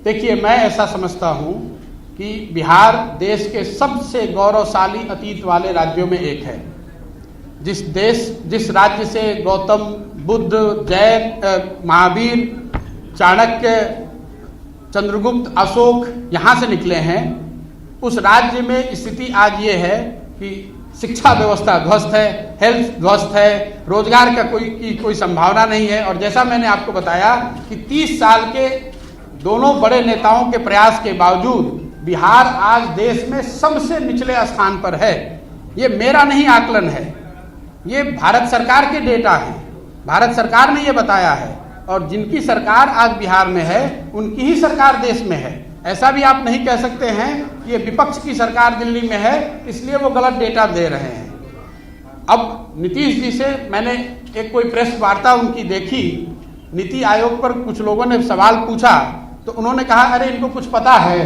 देखिए, मैं ऐसा समझता हूँ कि बिहार देश के सबसे गौरवशाली अतीत वाले राज्यों में एक है। जिस राज्य से गौतम बुद्ध, जैन, महावीर, चाणक्य, चंद्रगुप्त, अशोक यहाँ से निकले हैं, उस राज्य में स्थिति आज ये है कि शिक्षा व्यवस्था ध्वस्त है, हेल्थ ध्वस्त है, रोजगार का कोई संभावना नहीं है। और जैसा मैंने आपको बताया कि 30 साल के दोनों बड़े नेताओं के प्रयास के बावजूद बिहार आज देश में सबसे निचले स्थान पर है। ये मेरा नहीं आकलन है, ये भारत सरकार के डेटा है। भारत सरकार ने ये बताया है और जिनकी सरकार आज बिहार में है उनकी ही सरकार देश में है। ऐसा भी आप नहीं कह सकते हैं कि ये विपक्ष की सरकार दिल्ली में है इसलिए वो गलत डेटा दे रहे हैं। अब नीतीश जी से मैंने एक कोई प्रेस वार्ता उनकी देखी, नीति आयोग पर कुछ लोगों ने सवाल पूछा तो उन्होंने कहा अरे इनको कुछ पता है।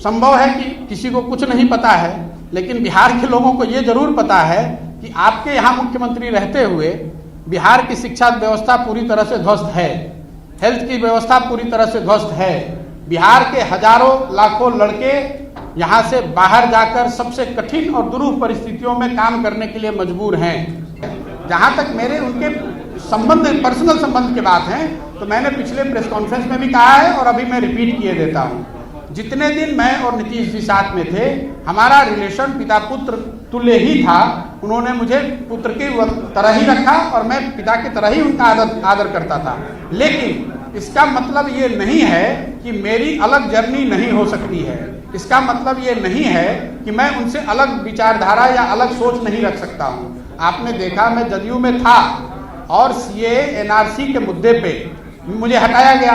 संभव है कि किसी को कुछ नहीं पता है, लेकिन बिहार के लोगों को ये जरूर पता है कि आपके यहाँ मुख्यमंत्री रहते हुए बिहार की शिक्षा व्यवस्था पूरी तरह से ध्वस्त है, हेल्थ की व्यवस्था पूरी तरह से ध्वस्त है। बिहार के हजारों लाखों लड़के यहाँ से बाहर जाकर सबसे कठिन और दुरूह परिस्थितियों में काम करने के लिए मजबूर हैं। जहाँ तक मेरे उनके संबंध, पर्सनल संबंध की बात है, तो मैंने पिछले प्रेस कॉन्फ्रेंस में भी कहा है और अभी मैं रिपीट किए देता हूँ। जितने दिन मैं और नीतीश जी साथ में थे, हमारा रिलेशन पिता पुत्र तुल्य ही था। उन्होंने मुझे पुत्र की तरह ही रखा और मैं पिता की तरह ही उनका आदर करता था। लेकिन इसका मतलब ये नहीं है कि मेरी अलग जर्नी नहीं हो सकती है। इसका मतलब ये नहीं है कि मैं उनसे अलग विचारधारा या अलग सोच नहीं रख सकता हूँ। आपने देखा मैं जदयू में था और सीए एनआरसी के मुद्दे पे मुझे हटाया गया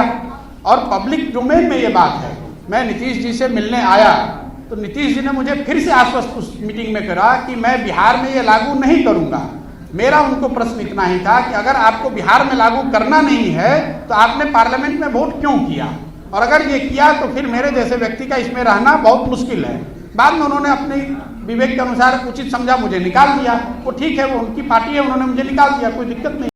और पब्लिक डोमेन में ये बात है। मैं नीतीश जी से मिलने आया तो नीतीश जी ने मुझे फिर से आश्वस्त उस मीटिंग में करा कि मैं बिहार में ये लागू नहीं करूंगा। मेरा उनको प्रश्न इतना ही था कि अगर आपको बिहार में लागू करना नहीं है तो आपने पार्लियामेंट में वोट क्यों किया, और अगर ये किया तो फिर मेरे जैसे व्यक्ति का इसमें रहना बहुत मुश्किल है। बाद में उन्होंने अपने विवेक के अनुसार उचित समझा, मुझे निकाल दिया। वो ठीक है, वो उनकी पार्टी है, उन्होंने मुझे निकाल दिया, कोई दिक्कत नहीं।